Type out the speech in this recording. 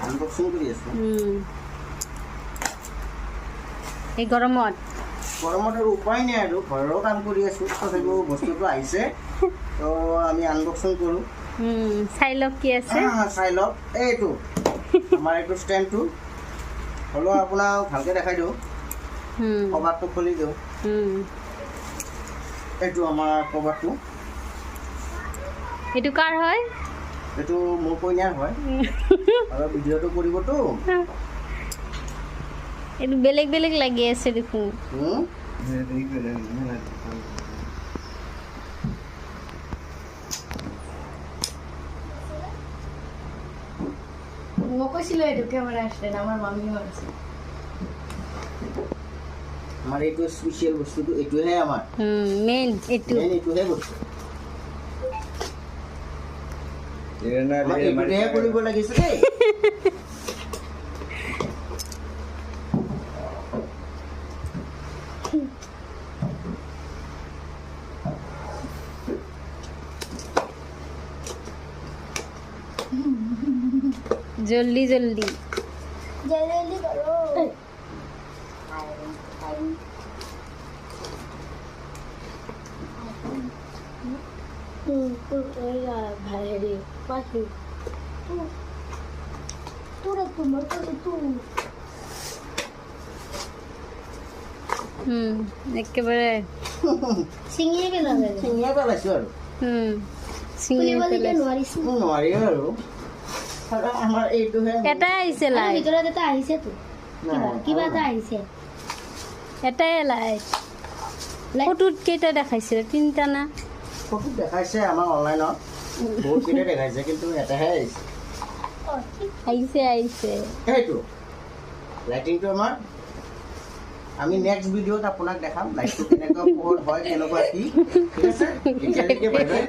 unboxing কৰি আছো এই গৰমত গৰমত আৰু উপায় নাই আৰু ঘৰৰ কাম কৰি আছো তথাপিও বস্তুটো আহিছে তো আমি আনবক্সিং কৰোঁ চাই লওক কি আছে চাই লওক এইটো আমাৰ এইটো ষ্টেণ্ডটো হ'লেও আপোনাক ভালকৈ দেখাই দিওঁ কভাৰটো খুলি দিওঁ এইটো আমাৰ কভাৰটো এইটো কাৰ হয় এইটো মোৰ কইনাৰ হয় আৰু ভিডিঅ'টো কৰিবতো এইটো বেলেগ বেলেগ লাগি আছে দেখোন মই কৈছিলোঁ এইটো কেমেৰা ষ্টেণ্ড আমাৰ মামীও আছে আমাৰ এইটো স্পেচিয়েল বস্তুটো এইটোহে আমাৰ মেইন এইটো এইটোহে বস্তু এইটোহে কৰিব লাগিছে দেই জলদি জলদি জলদি কৰো হেৰি পাখি তোৰ তোমাৰ একেবাৰে চিঙিয়ে পেলালে চিঙিয়ে পেলাইছো আৰু নোৱাৰি আৰু আমাৰ এইটোহে এটাই আহিছে লাইট ভিতৰত এটা আহিছে তো কিবা এটা আহিছে এটাই লাইট ফটোত কেইটা দেখাইছিলে তিনিটা না ফটো দেখাইছে আমাৰ অনলাইনত বহুত কেইটা দেখাইছে কিন্তু এটাহে আহিছে আহিছে সেইটো লাইটিংটো আমাৰ আমি নেক্সট ভিডিঅ'ত আপোনাক দেখাম লাইটটো কেনেকুৱা পোহৰ হয় কেনেকুৱা কি ঠিক আছে এতিয়ালৈকে বাই বাই